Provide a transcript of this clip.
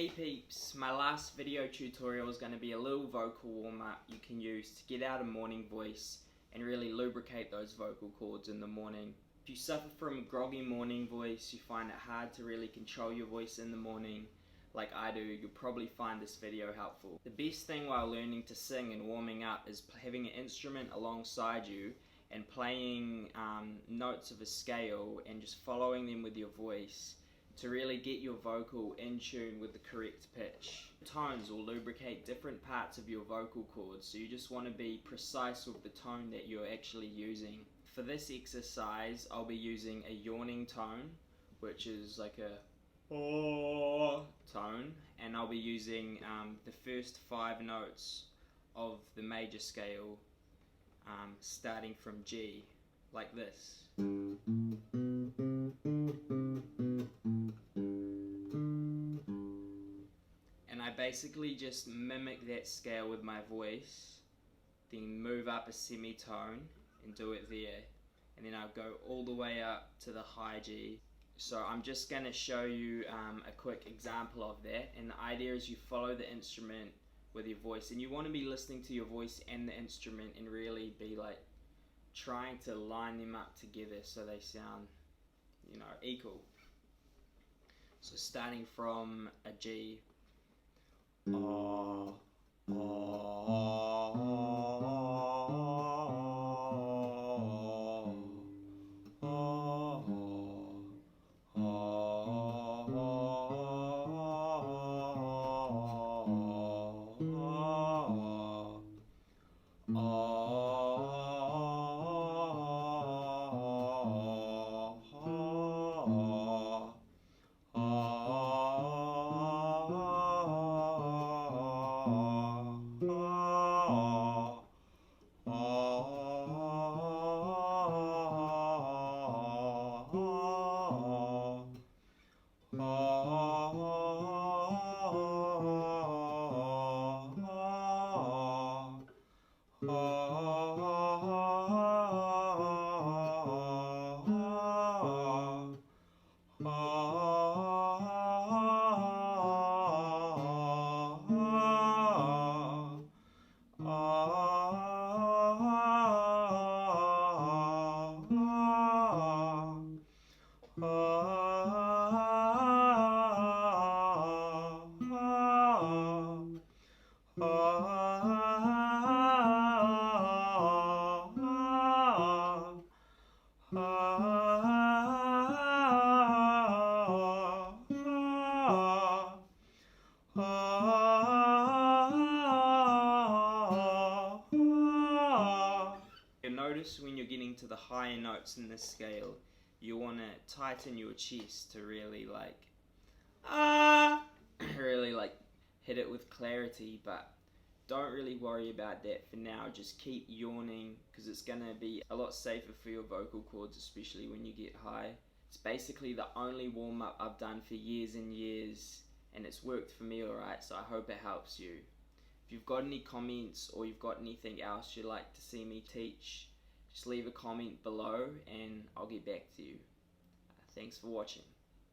Hey peeps, my last video tutorial is going to be a little vocal warm-up you can use to get out a morning voice and really lubricate those vocal cords in the morning. If you suffer from a groggy morning voice, you find it hard to really control your voice in the morning like I do, you'll probably find this video helpful. The best thing while learning to sing and warming up is having an instrument alongside you and playing notes of a scale and just following them with your voice to really get your vocal in tune with the correct pitch. Tones will lubricate different parts of your vocal cords, so you just want to be precise with the tone that you're actually using. For this exercise, I'll be using a yawning tone, which is like a oh tone, and I'll be using the first 5 notes of the major scale, starting from G, like this. I basically just mimic that scale with my voice, then move up a semitone and do it there, and then I'll go all the way up to the high G. So I'm just going to show you a quick example of that, and the idea is you follow the instrument with your voice, and you want to be listening to your voice and the instrument and really be like trying to line them up together so they sound, you know, equal. So starting from a G, Notice when you're getting to the higher notes in this scale, you want to tighten your chest to really like really like hit it with clarity, but don't really worry about that for now. Just keep yawning because it's going to be a lot safer for your vocal cords, especially when you get high. It's basically the only warm-up I've done for years and years, and it's worked for me alright, so I hope it helps you. If you've got any comments or you've got anything else you'd like to see me teach, just leave a comment below and I'll get back to you. Thanks for watching.